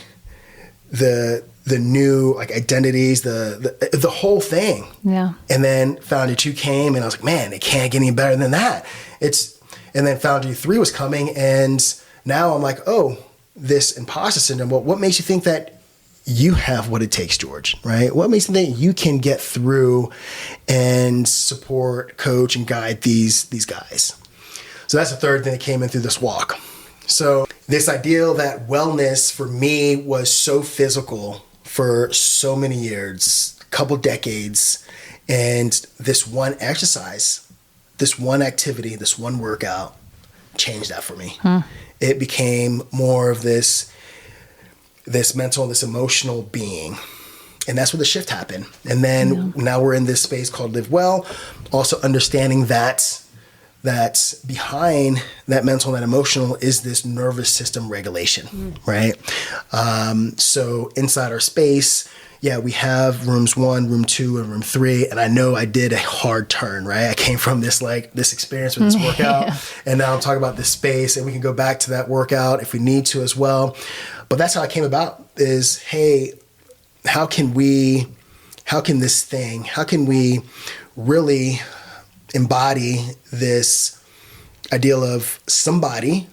new like identities, the whole thing. Yeah. And then Foundry 2 came, and I was like, man, it can't get any better than that. And then Foundry 3 was coming, and now I'm like, oh, this imposter syndrome. Well, what makes you think that you have what it takes, George, right? What makes you think you can get through and support, coach, and guide these guys? So that's the third thing that came in through this walk. So this ideal that wellness for me was so physical for so many years, a couple decades, and this one exercise, this one activity, this one workout changed that for me. It became more of this mental, this emotional being. And that's where the shift happened. And then now we're in this space called Live Well, also understanding that behind that mental and that emotional is this nervous system regulation, right? So inside our space, we have rooms 1, room 2, and room 3. And I know I did a hard turn, right? I came from this experience with this workout, and now I'm talking about this space, and we can go back to that workout if we need to as well. But that's how I came about is, hey, how can we really embody this ideal of somebody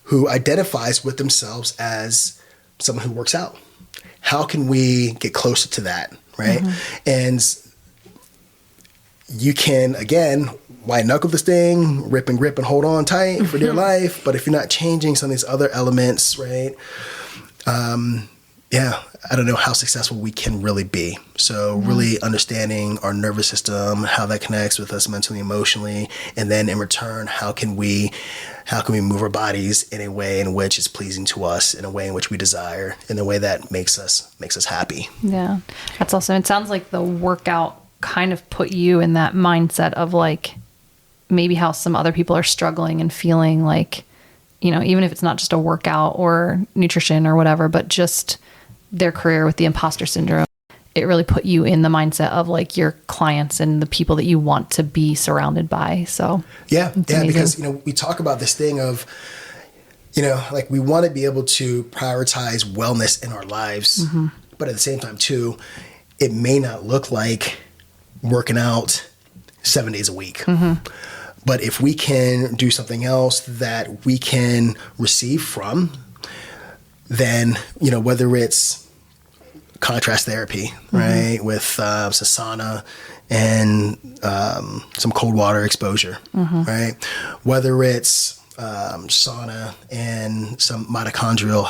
who identifies with themselves as someone who works out? How can we get closer to that, right? And you can, again, white knuckle this thing, rip and grip and hold on tight for dear life. But if you're not changing some of these other elements, right? I don't know how successful we can really be. So really understanding our nervous system, how that connects with us mentally, emotionally, and then in return, how can we move our bodies in a way in which is pleasing to us, in a way in which we desire, in a way that makes us happy. Yeah. That's awesome. It sounds like the workout kind of put you in that mindset of like maybe how some other people are struggling and feeling like, you know, even if it's not just a workout or nutrition or whatever, but just their career with the imposter syndrome, it really put you in the mindset of like your clients and the people that you want to be surrounded by. So because, you know, we talk about this thing of, you know, like we want to be able to prioritize wellness in our lives, but at the same time too, it may not look like working out 7 days a week. But if we can do something else that we can receive from, then, you know, whether it's contrast therapy, right, with sauna and some cold water exposure, right, whether it's sauna and some mitochondrial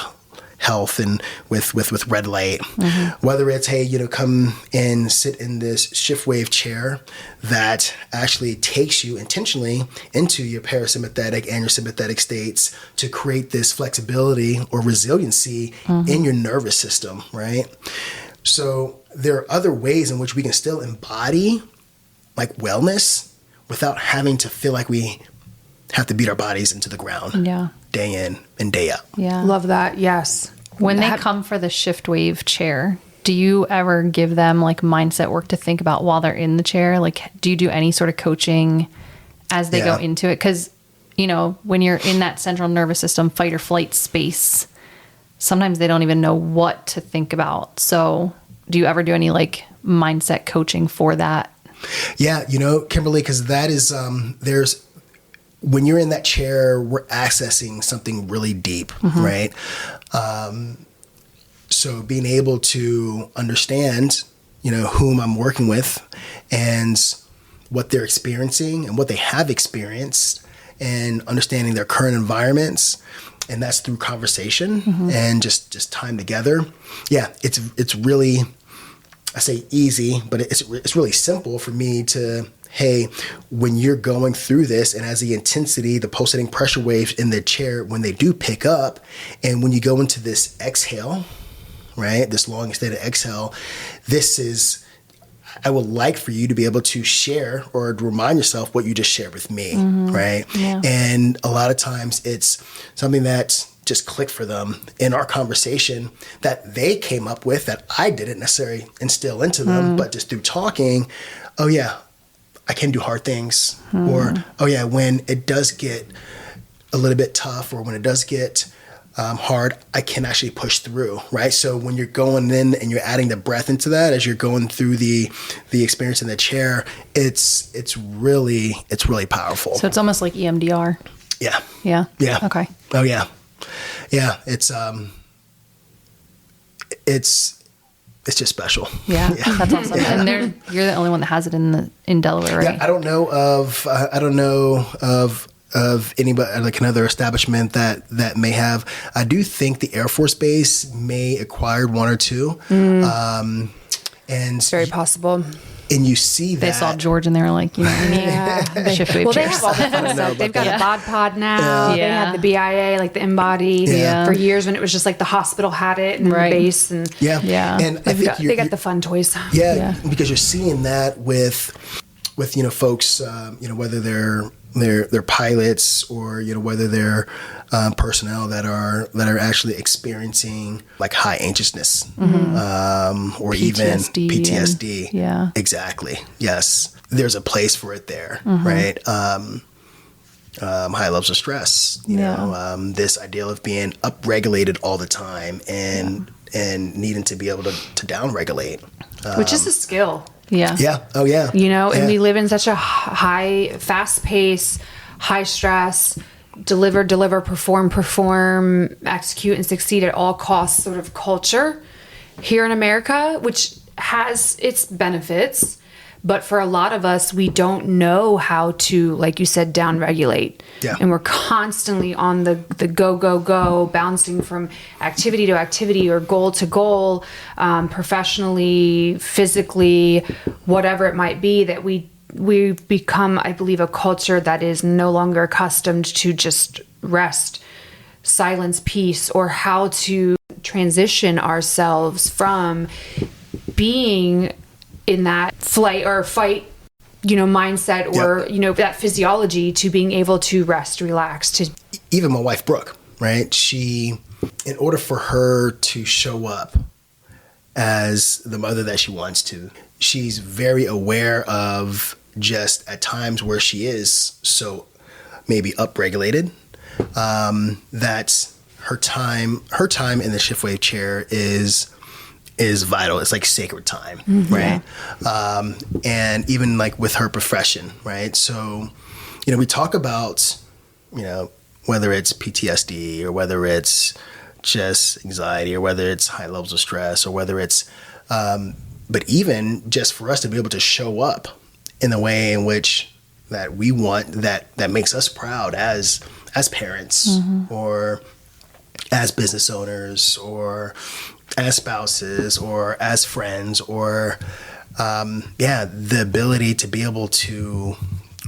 health and with red light. Whether it's, hey, come and sit in this shift wave chair that actually takes you intentionally into your parasympathetic and your sympathetic states to create this flexibility or resiliency in your nervous system, right? So there are other ways in which we can still embody like wellness without having to feel like we have to beat our bodies into the ground day in and day out. Yeah. Love that. Yes. When they come for the shift wave chair, do you ever give them like mindset work to think about while they're in the chair? Like, do you do any sort of coaching as they go into it? Because, when you're in that central nervous system, fight or flight space, sometimes they don't even know what to think about. So do you ever do any like mindset coaching for that? Yeah, Kimberly, because that is, when you're in that chair, we're accessing something really deep, right? So being able to understand, whom I'm working with and what they're experiencing and what they have experienced and understanding their current environments. And that's through conversation and just time together. Yeah, it's really, I say easy, but it's really simple for me to, hey, when you're going through this and as the intensity, the pulsating pressure waves in the chair, when they do pick up and when you go into this exhale, right, this long extended exhale, I would like for you to be able to share or to remind yourself what you just shared with me, right? Yeah. And a lot of times it's something that just clicked for them in our conversation that they came up with that I didn't necessarily instill into them, but just through talking, oh yeah, I can do hard things. Or, oh yeah, when it does get a little bit tough or when it does get hard, I can actually push through, right? So when you're going in and you're adding the breath into that as you're going through the experience in the chair, it's really powerful. So it's almost like EMDR. Yeah. Yeah. Yeah. Okay. Oh yeah. Yeah. It's just special. Yeah. That's awesome. Yeah. And you're the only one that has it in Delaware, right? Yeah. I don't know of anybody, like another establishment that may have. I do think the Air Force Base may acquired one or two. And it's very possible. And you see that. They saw George and they were like, we need shift wave chairs. They have all the fun stuff. They've got a bod pod now. They had the BIA, like the Embody for years when it was just like the hospital had it and the base. And And I think they got the fun toys. Yeah, because you're seeing that with folks, whether they're pilots or whether they're personnel that are actually experiencing like high anxiousness or PTSD even PTSD. Yeah, exactly. Yes, there's a place for it there, right? High levels of stress. This ideal of being upregulated all the time and needing to be able to downregulate, which is a skill. Yeah. Yeah. Oh, yeah. And we live in such a high, fast pace, high stress, deliver, perform, execute, and succeed at all costs sort of culture here in America, which has its benefits. But for a lot of us, we don't know how to, like you said, downregulate. Yeah. And we're constantly on the go, bouncing from activity to activity or goal to goal, professionally, physically, whatever it might be, that we've become, I believe, a culture that is no longer accustomed to just rest, silence, peace, or how to transition ourselves from being in that flight or fight, mindset or, that physiology to being able to rest, relax. To even my wife, Brooke, right? She, in order for her to show up as the mother that she wants to, she's very aware of just at times where she is so maybe upregulated, that her time in the shift wave chair is vital. It's like sacred time, right? And even like with her profession, right? So, we talk about, whether it's PTSD or whether it's just anxiety or whether it's high levels of stress or whether it's, but even just for us to be able to show up in the way in which that we want, that makes us proud as parents or as business owners or as spouses or as friends or, the ability to be able to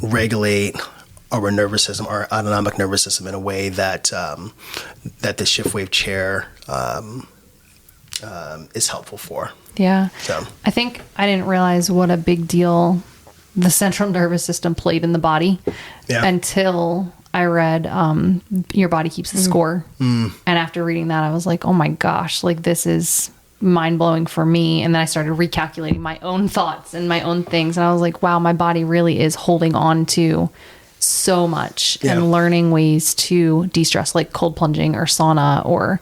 regulate our nervous system, our autonomic nervous system in a way that that the shift wave chair is helpful for. Yeah. So I think I didn't realize what a big deal the central nervous system played in the body until I read Your Body Keeps the Score. And after reading that, I was like, oh my gosh, like this is mind-blowing for me. And then I started recalculating my own thoughts and my own things. And I was like, wow, my body really is holding on to so much and learning ways to de-stress, like cold plunging or sauna or,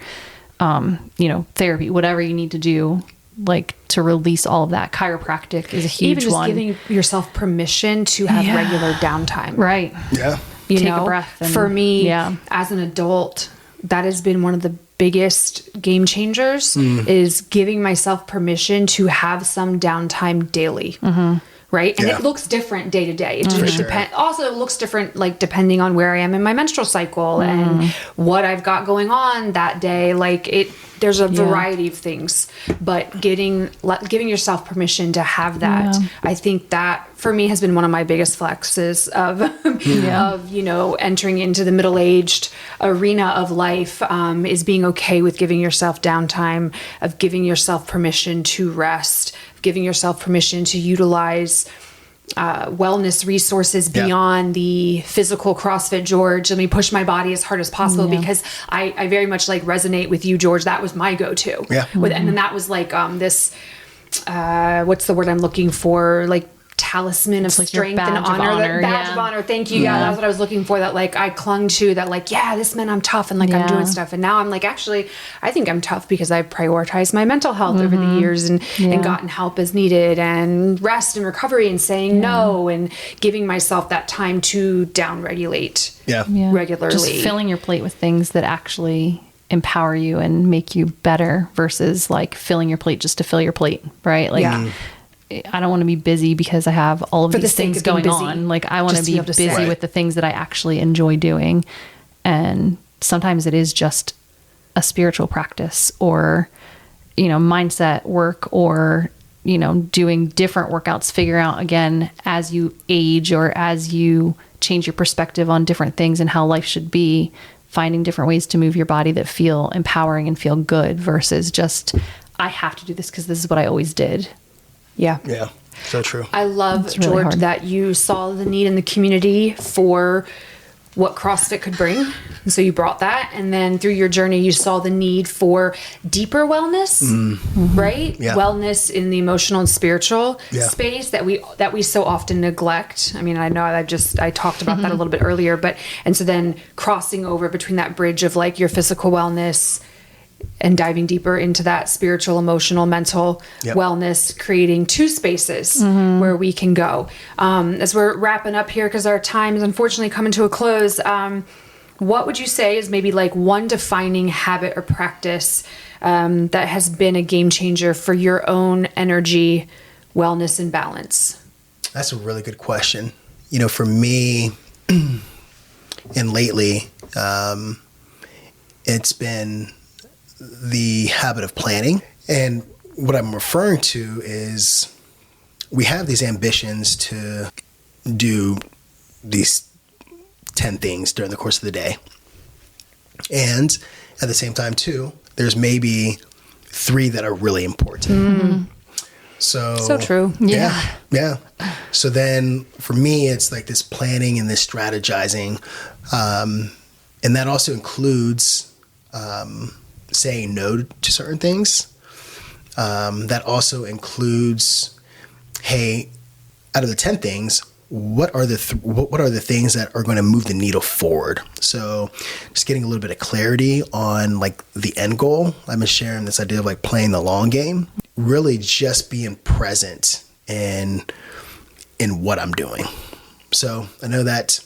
therapy, whatever you need to do, like to release all of that. Chiropractic is a huge one. Even just giving yourself permission to have regular downtime. Right. Yeah. You Take know, a breath. And, for me, as an adult, that has been one of the biggest game changers is giving myself permission to have some downtime daily. Right. And it looks different day to day. It just depends. Also, it looks different, like depending on where I am in my menstrual cycle and what I've got going on that day. Like there's a variety of things, but giving yourself permission to have that, I think that for me has been one of my biggest flexes of, entering into the middle-aged arena of life, is being okay with giving yourself downtime, of giving yourself permission to rest, giving yourself permission to utilize wellness resources beyond the physical CrossFit George. Let me push my body as hard as possible because I very much like resonate with you, George. That was my go-to. And then that was like this, what's the word I'm looking for? Like talisman of strength and honor. Badge of honor. Thank you. Yeah, that's what I was looking for. That like I clung to. That like, this meant I'm tough and like I'm doing stuff. And now I'm like, actually, I think I'm tough because I've prioritized my mental health over the years and gotten help as needed and rest and recovery and saying no and giving myself that time to downregulate regularly. Just filling your plate with things that actually empower you and make you better versus like filling your plate just to fill your plate. Right. Like, I don't want to be busy because I have all of these things going on. Like I want to be busy with the things that I actually enjoy doing. And sometimes it is just a spiritual practice or, mindset work or, doing different workouts, figure out again, as you age or as you change your perspective on different things and how life should be, finding different ways to move your body that feel empowering and feel good versus just, I have to do this because this is what I always did. Yeah. So true. I love, George, that you saw the need in the community for what CrossFit could bring. And so you brought that. And then through your journey, you saw the need for deeper wellness, right? Yeah. Wellness in the emotional and spiritual space that we so often neglect. I mean, I know I talked about that a little bit earlier, and so then crossing over between that bridge of like your physical wellness and diving deeper into that spiritual, emotional, mental wellness, creating two spaces where we can go. As we're wrapping up here, because our time is unfortunately coming to a close, what would you say is maybe like one defining habit or practice that has been a game changer for your own energy, wellness, and balance? That's a really good question. For me, and lately, it's been the habit of planning. And what I'm referring to is we have these ambitions to do these 10 things during the course of the day. And at the same time, too, there's maybe 3 that are really important. So true. Yeah. So then for me, it's like this planning and this strategizing. And that also includes saying no to certain things. That also includes, hey, out of the 10 things, what are the things that are going to move the needle forward? So just getting a little bit of clarity on like the end goal. I've been sharing this idea of like playing the long game, really just being present in what I'm doing. So I know that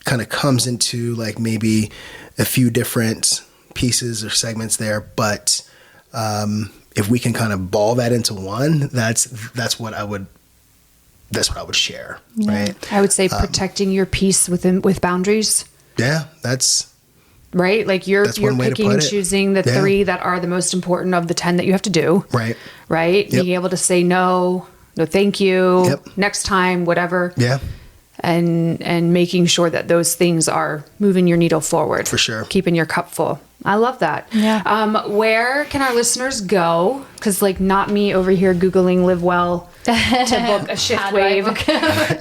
kind of comes into like maybe a few different pieces or segments there, but if we can kind of ball that into one, that's what I would share, right? I would say protecting your peace with boundaries. Yeah, that's right? Like you're picking and choosing the 3 that are the most important of the 10 that you have to do. Right. Right. Yep. Being able to say no, thank you, next time, whatever. Yeah. And making sure that those things are moving your needle forward. For sure. Keeping your cup full. I love that. Yeah. Where can our listeners go? Because like not me over here Googling Live Well to book a shift wave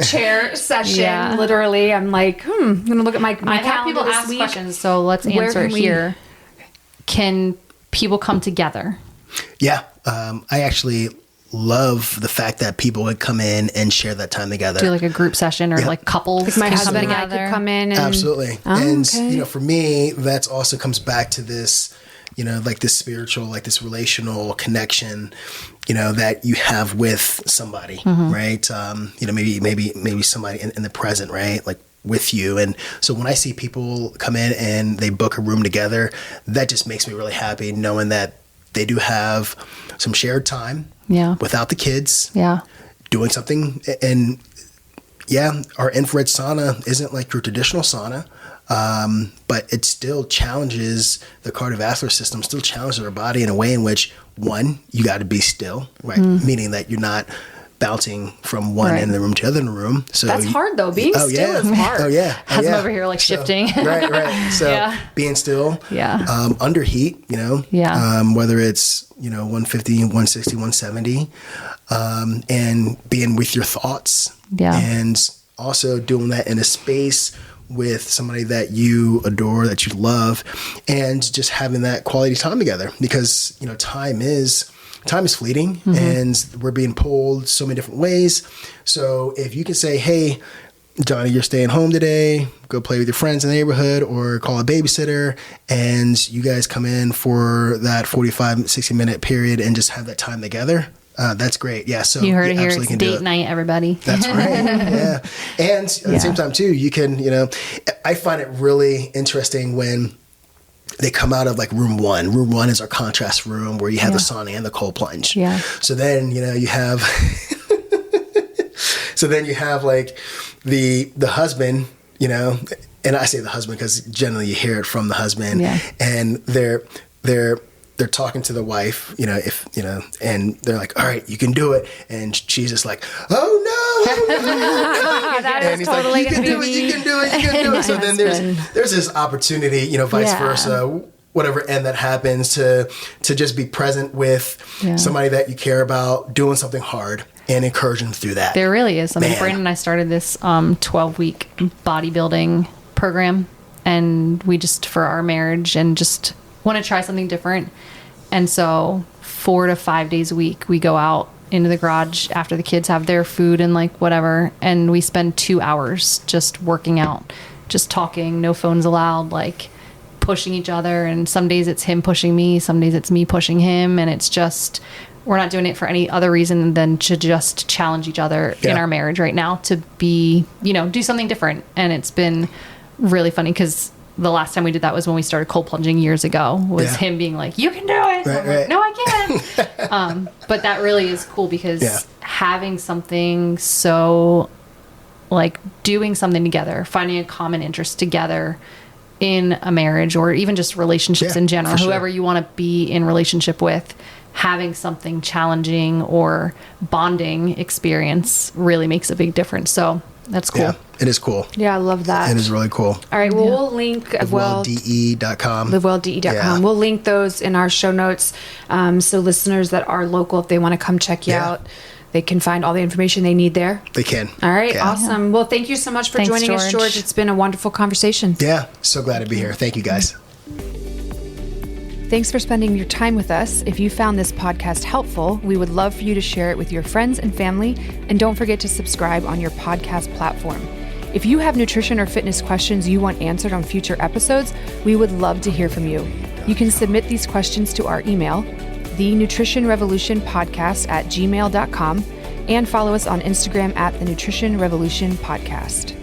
chair session. Yeah. Literally, I'm like, I'm going to look at my I've had calendar people this ask week. questions, so let's answer it here. Can people come together? Yeah. I actually love the fact that people would come in and share that time together. Do like a group session or like couples. Like my husband and I could come in. And, absolutely. And for me, that also comes back to this, like this spiritual, like this relational connection, that you have with somebody, right? Maybe somebody in the present, right? Like with you. And so when I see people come in and they book a room together, that just makes me really happy knowing that they do have some shared time. Yeah. Without the kids. Yeah. Doing something. And our infrared sauna isn't like your traditional sauna, but it still challenges the cardiovascular system, still challenges our body in a way in which, one, you got to be still, right? Meaning that you're not bouncing from one end of the room to the other in the room. So that's hard though. Being still is hard. Oh yeah. Husband over here like shifting. Right. So being still, under heat, whether it's, 150, 160, 170, and being with your thoughts and also doing that in a space with somebody that you adore, that you love, and just having that quality time together because, time is fleeting and we're being pulled so many different ways. So if you can say, hey, Johnny, you're staying home today, go play with your friends in the neighborhood or call a babysitter and you guys come in for that 45, 60 minute period and just have that time together. That's great. Yeah. So you heard it here. It's date night, everybody. That's right. Yeah. And at the same time too, you can, I find it really interesting when they come out of like room one. Room one is our contrast room where you have the sauna and the cold plunge. Yeah. So then, you have, like the husband, and I say the husband because generally you hear it from the husband and they're talking to the wife, and they're like, all right, you can do it. And she's just like, oh no. That and is totally like, you can do it. So then there's this opportunity, vice versa, whatever end that happens to just be present with somebody that you care about, doing something hard and encouraging through that. There really is something. Brandon and I started this 12-week bodybuilding program and we just, for our marriage and just want to try something different. And so 4 to 5 days a week, we go out into the garage after the kids have their food and like whatever. And we spend 2 hours just working out, just talking, no phones allowed, like pushing each other. And some days it's him pushing me, some days it's me pushing him. And it's just, we're not doing it for any other reason than to just challenge each other in our marriage right now to be, do something different. And it's been really funny because the last time we did that was when we started cold plunging years ago, was him being like, you can do it. Right. Like, no, I can't. But that really is cool because having something so like doing something together, finding a common interest together in a marriage or even just relationships in general, whoever you want to be in relationship with, having something challenging or bonding experience really makes a big difference. So that's cool. Yeah, it is cool. Yeah, I love that. It is really cool. All right, well, we'll link LiveWellDE.com. LiveWellDE.com. Yeah. We'll link those in our show notes. So listeners that are local, if they want to come check you out, they can find all the information they need there. They can. All right, awesome. Well, thank you so much for joining us, George. It's been a wonderful conversation. Yeah, so glad to be here. Thank you, guys. Thanks for spending your time with us. If you found this podcast helpful, we would love for you to share it with your friends and family. And don't forget to subscribe on your podcast platform. If you have nutrition or fitness questions you want answered on future episodes, we would love to hear from you. You can submit these questions to our email, thenutritionrevolutionpodcast@gmail.com, and follow us on Instagram @thenutritionrevolutionpodcast.